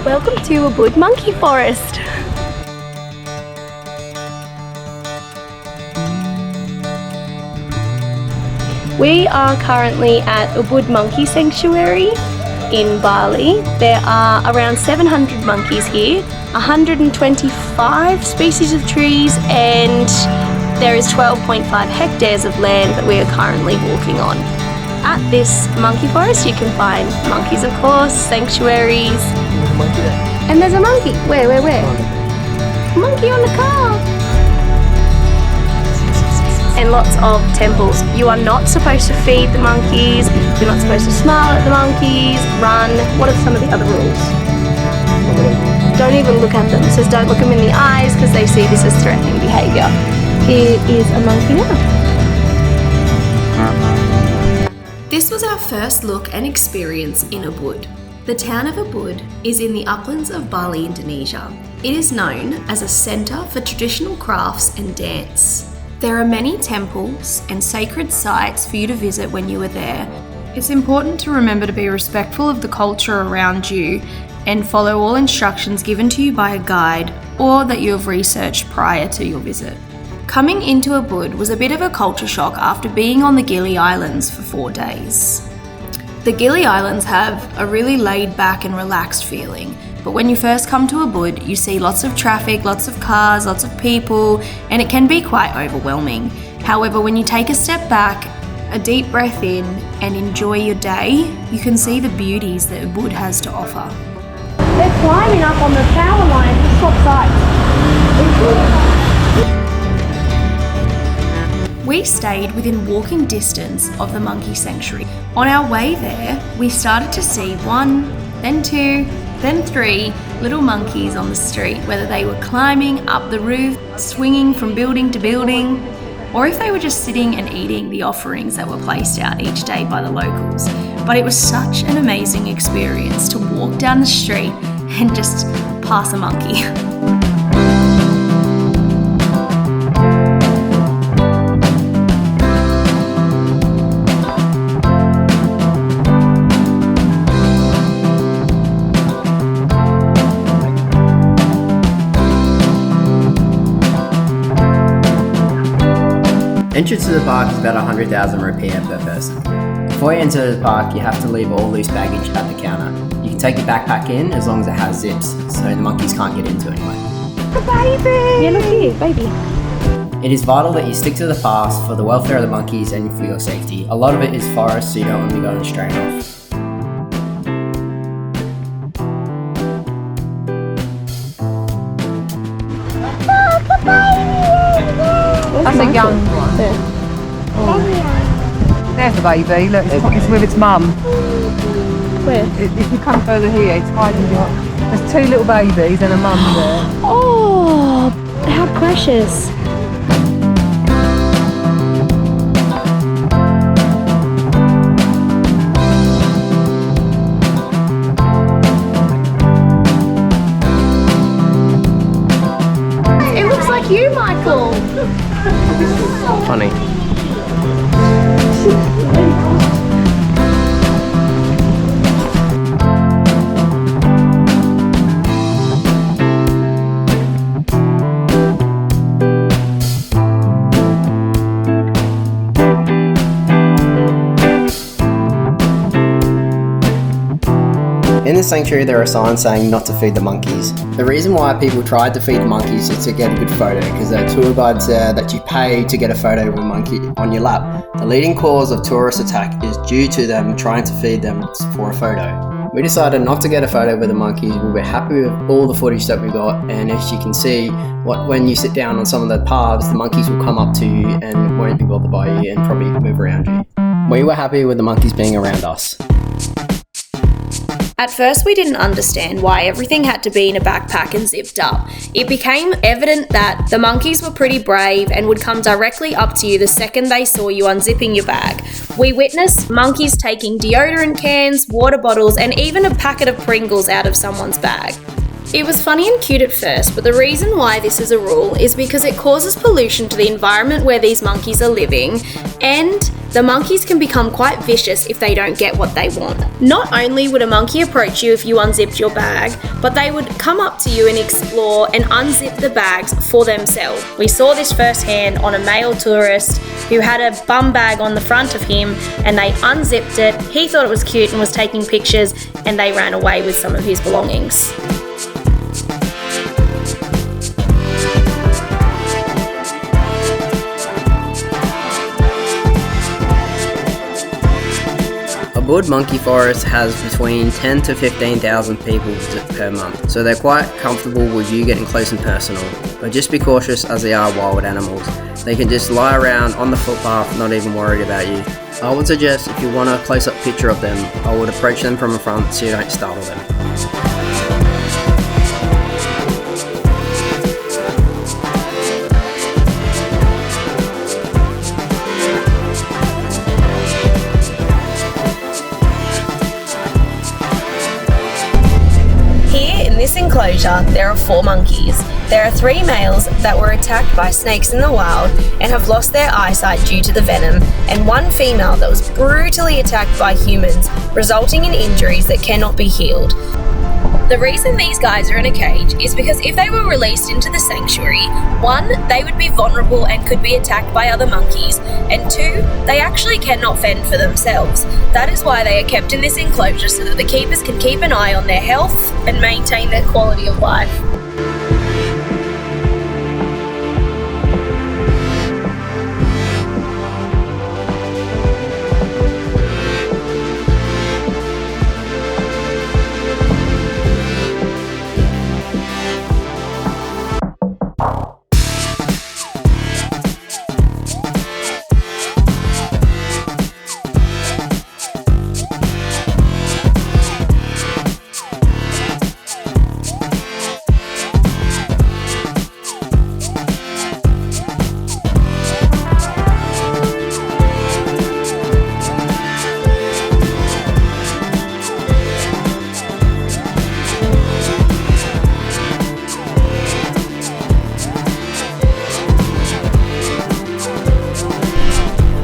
Welcome to Ubud Monkey Forest. We are currently at Ubud Monkey Sanctuary in Bali. There are around 700 monkeys here, 125 species of trees, and there is 12.5 hectares of land that we are currently walking on. At this monkey forest you can find monkeys, of course, sanctuaries. And there's a monkey. Where? Monkey on the car. And lots of temples. You are not supposed to feed the monkeys, you're not supposed to smile at the monkeys, run. What are some of the other rules? Don't even look at them. It says don't look them in the eyes because they see this as threatening behaviour. Here is a monkey now. This was our first look and experience in Ubud. The town of Ubud is in the uplands of Bali, Indonesia. It is known as a centre for traditional crafts and dance. There are many temples and sacred sites for you to visit when you are there. It's important to remember to be respectful of the culture around you and follow all instructions given to you by a guide or that you have researched prior to your visit. Coming into Ubud was a bit of a culture shock after being on the Gili Islands for 4 days. The Gili Islands have a really laid back and relaxed feeling, but when you first come to Ubud, you see lots of traffic, lots of cars, lots of people, and it can be quite overwhelming. However, when you take a step back, a deep breath in, and enjoy your day, you can see the beauties that Ubud has to offer. They're climbing up on the power line to swap sites. We stayed within walking distance of the monkey sanctuary. On our way there, we started to see 1, then 2, then 3 little monkeys on the street, whether they were climbing up the roof, swinging from building to building, or if they were just sitting and eating the offerings that were placed out each day by the locals. But it was such an amazing experience to walk down the street and just pass a monkey. Entrance to the park is about 100,000 rupiah per person. Before you enter the park, you have to leave all loose baggage at the counter. You can take your backpack in as long as it has zips, so the monkeys can't get into it anyway. The baby! Yeah, look here, baby. It is vital that you stick to the paths for the welfare of the monkeys and for your safety. A lot of it is forest, so you don't want to be going straight off. That's a young one. There. Oh. There's the baby, look, it's with its mum. Where? If you come further here, it's hiding behind. There's 2 little babies and a mum there. Oh, how precious. It looks like you, Michael. Funny. In the sanctuary there are signs saying not to feed the monkeys. The reason why people tried to feed the monkeys is to get a good photo, because there are tour guides there that you pay to get a photo of a monkey on your lap. The leading cause of tourist attack is due to them trying to feed them for a photo. We decided not to get a photo with the monkeys. We were happy with all the footage that we got, and as you can see, when you sit down on some of the paths, the monkeys will come up to you and won't be bothered by you and probably move around you. We were happy with the monkeys being around us. At first, we didn't understand why everything had to be in a backpack and zipped up. It became evident that the monkeys were pretty brave and would come directly up to you the second they saw you unzipping your bag. We witnessed monkeys taking deodorant cans, water bottles, and even a packet of Pringles out of someone's bag. It was funny and cute at first, but the reason why this is a rule is because it causes pollution to the environment where these monkeys are living, and The monkeys can become quite vicious if they don't get what they want. Not only would a monkey approach you if you unzipped your bag, but they would come up to you and explore and unzip the bags for themselves. We saw this firsthand on a male tourist who had a bum bag on the front of him, and they unzipped it. He thought it was cute and was taking pictures, and they ran away with some of his belongings. Ubud Monkey Forest has between 10 to 15,000 people visit per month, so they're quite comfortable with you getting close and personal. But just be cautious, as they are wild animals. They can just lie around on the footpath, not even worried about you. I would suggest, if you want a close-up picture of them, I would approach them from the front so you don't startle them. In this enclosure, there are 4 monkeys. There are 3 males that were attacked by snakes in the wild and have lost their eyesight due to the venom, and 1 female that was brutally attacked by humans, resulting in injuries that cannot be healed. The reason these guys are in a cage is because if they were released into the sanctuary, 1, they would be vulnerable and could be attacked by other monkeys, and 2, they actually cannot fend for themselves. That is why they are kept in this enclosure, so that the keepers can keep an eye on their health and maintain their quality of life.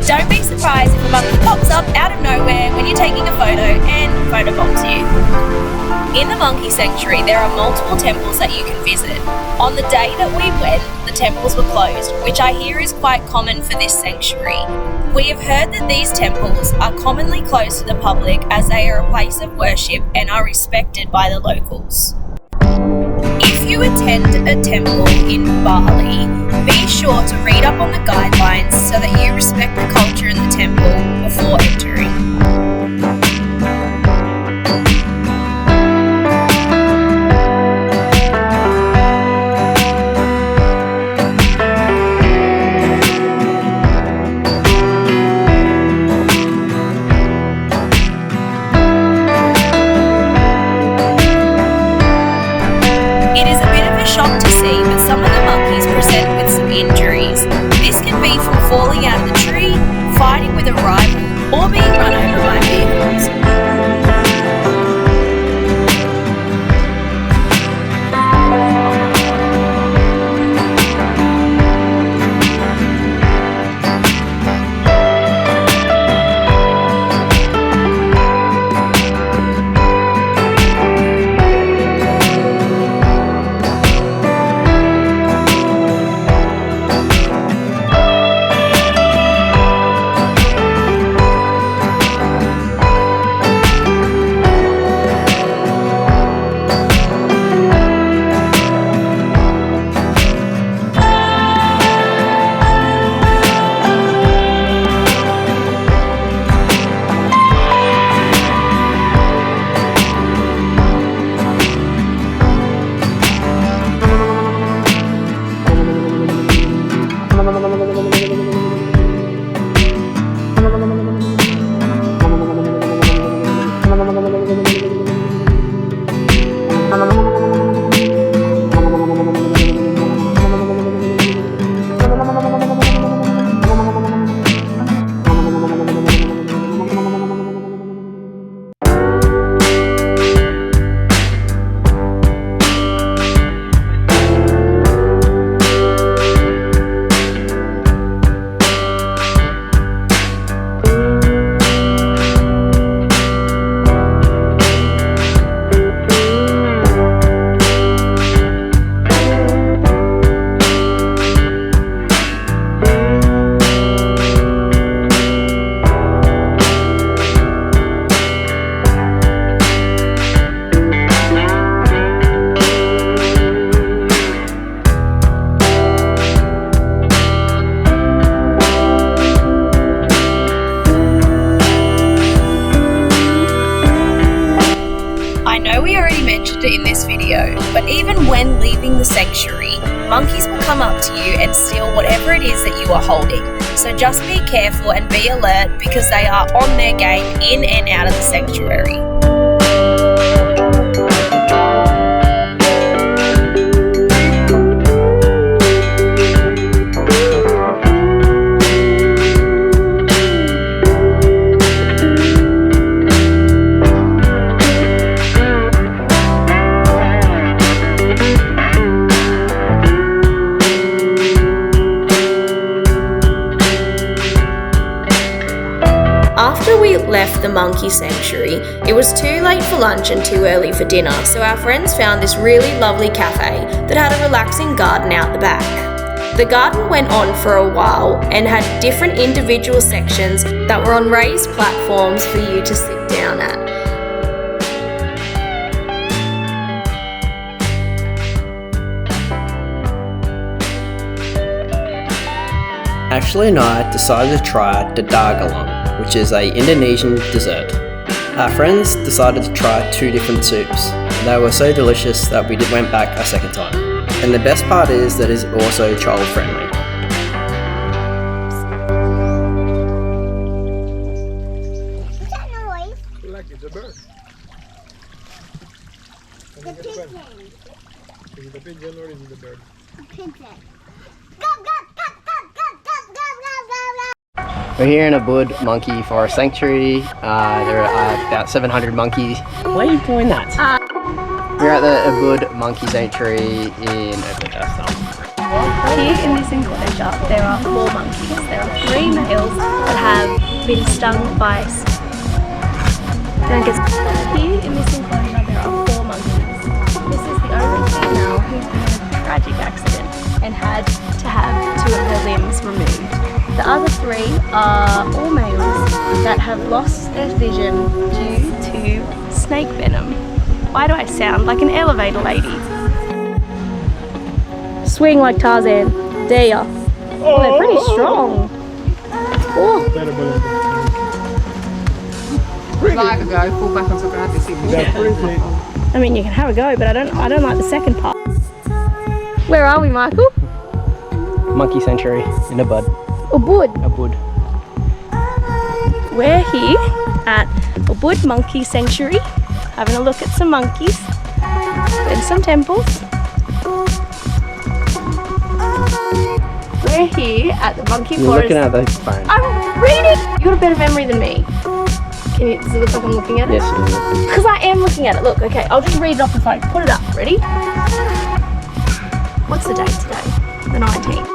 Don't be surprised if a monkey pops up out of nowhere when you're taking a photo and photobombs you. In the monkey sanctuary, there are multiple temples that you can visit. On the day that we went, the temples were closed, which I hear is quite common for this sanctuary. We have heard that these temples are commonly closed to the public as they are a place of worship and are respected by the locals. If you attend a temple in Bali, be sure to read up on the guidelines so that you respect the culture in the temple before entering. It is a bit of a shock to see, but some of the monkeys present with some injuries. This can be from falling out of the tree, fighting with a rival, or being run over know we already mentioned it in this video, but even when leaving the sanctuary, monkeys will come up to you and steal whatever it is that you are holding. So just be careful and be alert because they are on their game in and out of the sanctuary. After we left the monkey sanctuary, it was too late for lunch and too early for dinner, so our friends found this really lovely cafe that had a relaxing garden out the back. The garden went on for a while and had different individual sections that were on raised platforms for you to sit down at. Ashley and I decided to try dagalong, which is an Indonesian dessert. Our friends decided to try 2 different soups. They were so delicious that we went back a second time. And the best part is that it's also child friendly. What's that noise? Like it's a bird. The pigeon. Is it a pigeon or is it a bird? A pigeon. Gub, gub, gub, gub, gub, gub, gub, gub, gub. We're here in Ubud Monkey Forest Sanctuary. There are about 700 monkeys. Why are you doing that? We're at the Ubud Monkey Sanctuary in Ubud. Here in this enclosure, there are 4 monkeys. There are 3 males that have been stung by Here in this enclosure, there are 4 monkeys. This is the only female who's been in a tragic accident and had to have 2 of her limbs removed. The other 3 are all males that have lost their vision due to snake venom. Why do I sound like an elevator lady? Swing like Tarzan. There ya. Oh, they're pretty strong. Oh. Like a go, fall back onto the ground to see if you That's pretty. I mean, you can have a go, but I don't like the second part. Where are we, Michael? Monkey Sanctuary in Ubud. Ubud. Ubud. We're here at Ubud Monkey Sanctuary, having a look at some monkeys and some temples. We're here at the monkey You're forest. looking at the phone. I'm reading! You got a better memory than me. Does it look like I'm looking at it? Yes, it is. Because I am looking at it. Look, okay, I'll just read it off the phone. Put it up. Ready? What's the date today? The 19th.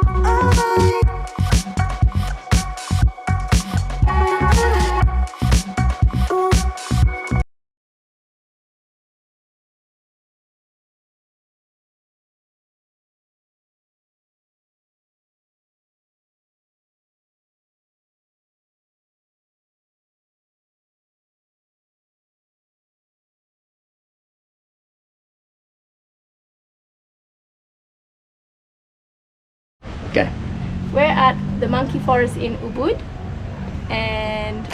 Okay. We're at the monkey forest in Ubud, and